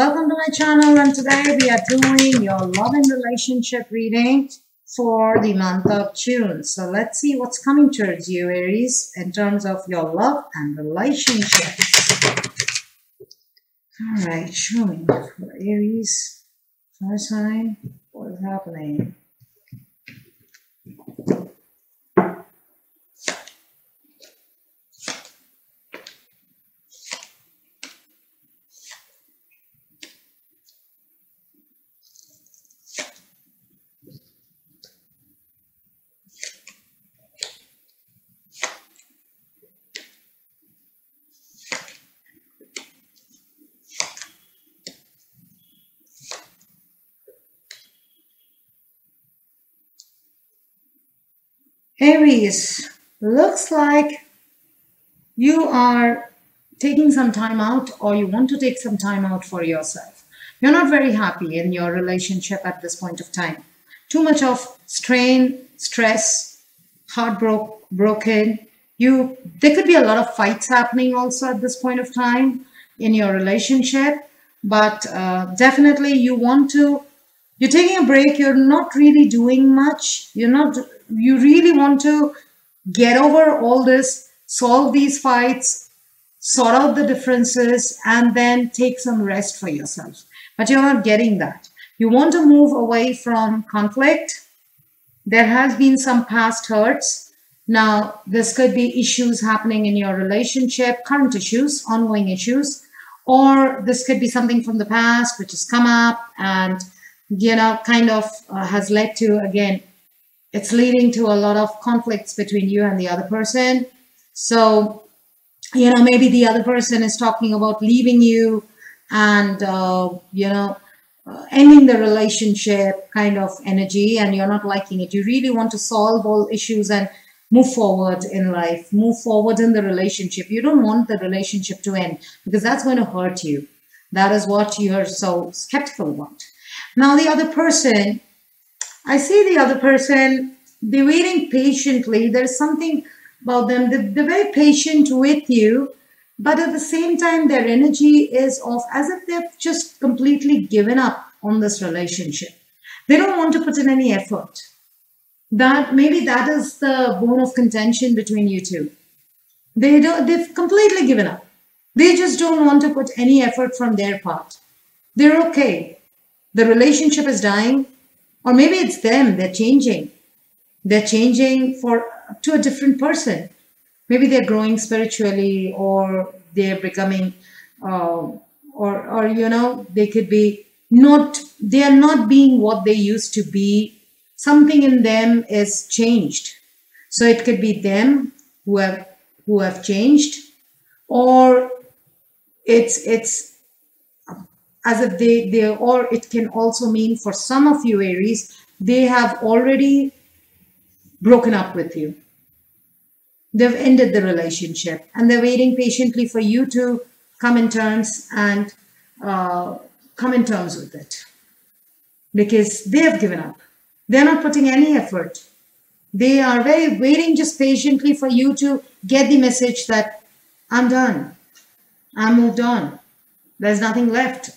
Welcome to my channel, and today we are doing your love and relationship reading for the month of June. So let's see what's coming towards you, Aries, in terms of your love and relationships. All right, showing for Aries, fire sign, what is happening? Aries, looks like you are taking some time out, or you want to take some time out for yourself. You're not very happy in your relationship at this point of time. Too much of strain, stress, heartbroken. There could be a lot of fights happening also at this point of time in your relationship, but definitely you're taking a break. You're not really doing much. You really want to get over all this, solve these fights, sort out the differences, and then take some rest for yourself. But you're not getting that. You want to move away from conflict. There has been some past hurts. Now, this could be issues happening in your relationship, current issues, ongoing issues, or this could be something from the past which has come up and, has led to, again, it's leading to a lot of conflicts between you and the other person. So, maybe the other person is talking about leaving you and, ending the relationship kind of energy, and you're not liking it. You really want to solve all issues and move forward in life, move forward in the relationship. You don't want the relationship to end because that's going to hurt you. That is what you're so skeptical about. Now, the other person, I see the other person, they're waiting patiently. There's something about them. They're very patient with you, but at the same time, their energy is off, as if they've just completely given up on this relationship. They don't want to put in any effort. Maybe that is the bone of contention between you two. They've completely given up. They just don't want to put any effort from their part. They're okay. The relationship is dying, or maybe it's them, they're changing. They're changing to a different person. Maybe they're growing spiritually, or they're becoming, they could be they are not being what they used to be. Something in them is changed. So it could be them who have changed, or it's as if or it can also mean, for some of you Aries, they have already broken up with you. They've ended the relationship and they're waiting patiently for you to come in terms and come in terms with it, because they have given up. They're not putting any effort. They are waiting just patiently for you to get the message that I'm done. I moved on. There's nothing left.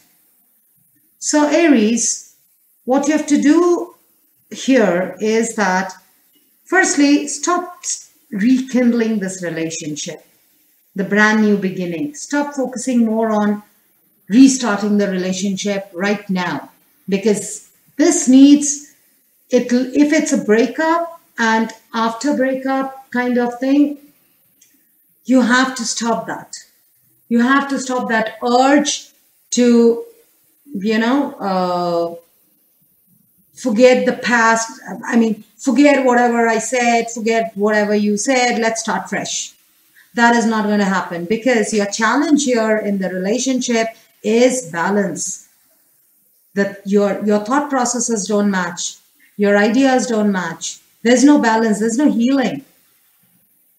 So Aries, what you have to do here is that, firstly, stop rekindling this relationship, the brand new beginning. Stop focusing more on restarting the relationship right now, because this needs, if it's a breakup and after breakup kind of thing, you have to stop that. You have to stop that urge to, forget the past. Forget whatever I said, forget whatever you said, let's start fresh. That is not going to happen, because your challenge here in the relationship is balance. That your thought processes don't match. Your ideas don't match. There's no balance. There's no healing.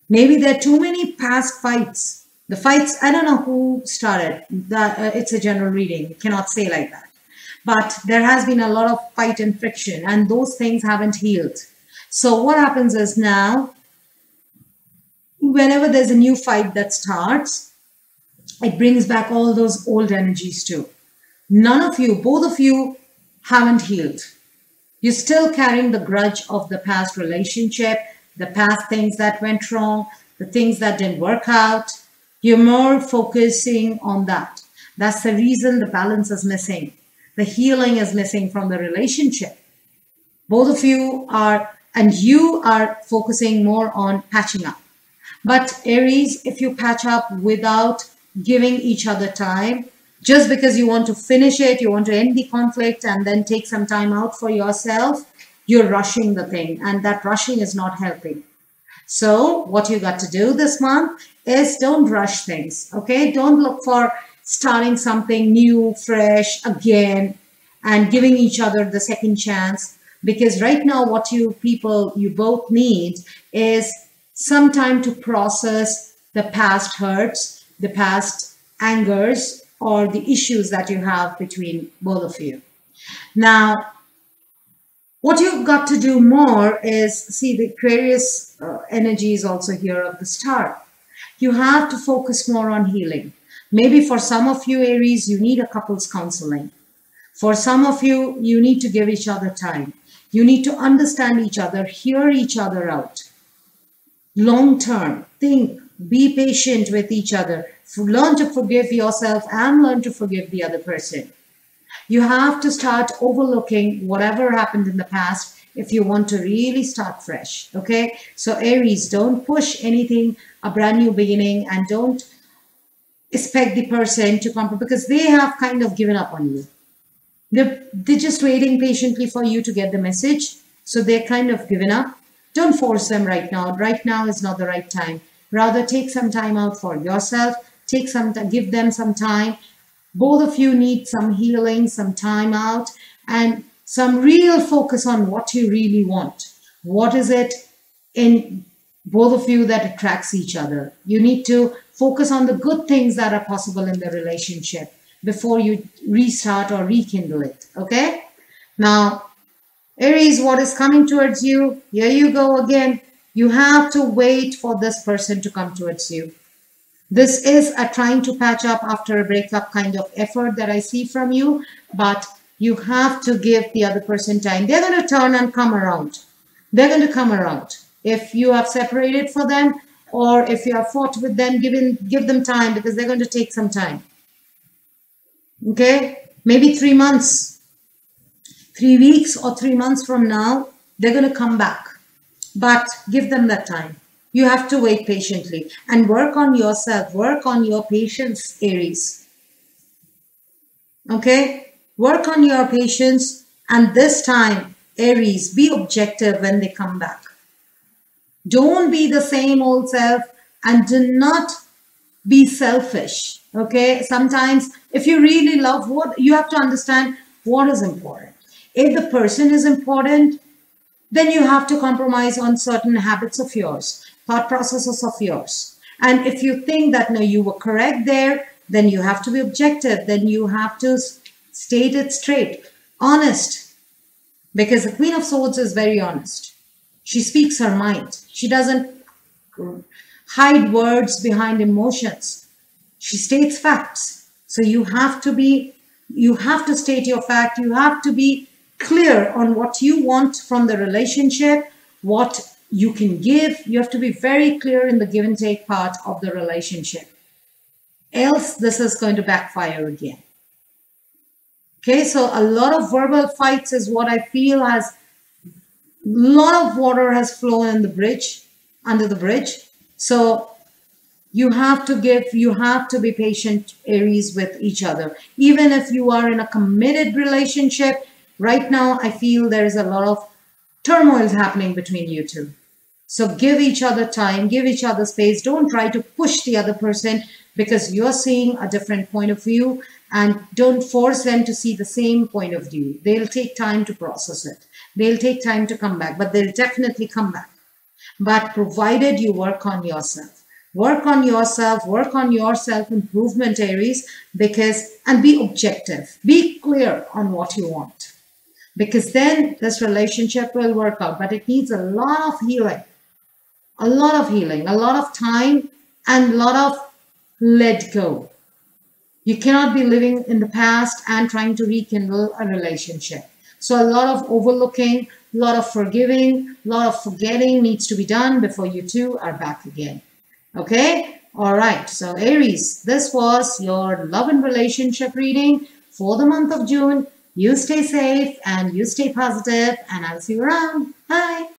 Maybe there are too many past fights. The fights, I don't know who started. It's a general reading. You cannot say like that. But there has been a lot of fight and friction, and those things haven't healed. So what happens is, now, whenever there's a new fight that starts, it brings back all those old energies too. None of you, both of you haven't healed. You're still carrying the grudge of the past relationship, the past things that went wrong, the things that didn't work out. You're more focusing on that. That's the reason the balance is missing. The healing is missing from the relationship. Both of you are, and you are focusing more on patching up. But Aries, if you patch up without giving each other time, just because you want to finish it, you want to end the conflict and then take some time out for yourself, you're rushing the thing, and that rushing is not helping. So what you got to do this month is don't rush things, okay? Don't look for starting something new, fresh again and giving each other the second chance, because right now what you both need is some time to process the past hurts, the past angers, or the issues that you have between both of you. Now, what you've got to do more is, see, the Aquarius energy is also here of the star. You have to focus more on healing. Maybe for some of you, Aries, you need a couples counseling. For some of you, you need to give each other time. You need to understand each other, hear each other out. Long term, think, be patient with each other. Learn to forgive yourself and learn to forgive the other person. You have to start overlooking whatever happened in the past if you want to really start fresh, okay? So Aries, don't push anything, a brand new beginning, and don't expect the person to come, because they have kind of given up on you. They're just waiting patiently for you to get the message. So they're kind of given up. Don't force them right now. Right now is not the right time. Rather, take some time out for yourself. Take some time, give them some time. Both of you need some healing, some time out, and some real focus on what you really want. What is it in both of you that attracts each other? You need to focus on the good things that are possible in the relationship before you restart or rekindle it, okay? Now, Aries, what is coming towards you? Here you go again. You have to wait for this person to come towards you. This is a trying to patch up after a breakup kind of effort that I see from you, but you have to give the other person time. They're going to turn and come around. They're going to come around. If you have separated for them or if you have fought with them, give them time, because they're going to take some time. Okay? Maybe 3 months, 3 weeks or 3 months from now, they're going to come back. But give them that time. You have to wait patiently and work on yourself. Work on your patience, Aries. Okay? Work on your patience, and this time, Aries, be objective when they come back. Don't be the same old self, and do not be selfish. Okay? Sometimes, if you really love, what you have to understand what is important. If the person is important, then you have to compromise on certain habits of yours, thought processes of yours. And if you think that, no, you were correct there, then you have to be objective. Then you have to state it straight, honest. Because the Queen of Swords is very honest. She speaks her mind. She doesn't hide words behind emotions. She states facts. So you have to state your fact. You have to be clear on what you want from the relationship, what you can give. You have to be very clear in the give and take part of the relationship. Else, this is going to backfire again. Okay, so a lot of verbal fights is what I feel has, a lot of water has flown in the bridge, under the bridge. So you have to be patient, Aries, with each other. Even if you are in a committed relationship, right now, I feel there is a lot of turmoil happening between you two. So give each other time, give each other space. Don't try to push the other person because you're seeing a different point of view, and don't force them to see the same point of view. They'll take time to process it. They'll take time to come back, but they'll definitely come back. But provided you work on yourself. Work on yourself, work on your self-improvement, Aries, and be objective. Be clear on what you want. Because then this relationship will work out. But it needs a lot of healing. A lot of healing, a lot of time, and a lot of let go. You cannot be living in the past and trying to rekindle a relationship. So a lot of overlooking, a lot of forgiving, a lot of forgetting needs to be done before you two are back again. Okay? All right. So Aries, this was your love and relationship reading for the month of June. You stay safe and you stay positive, and I'll see you around. Bye.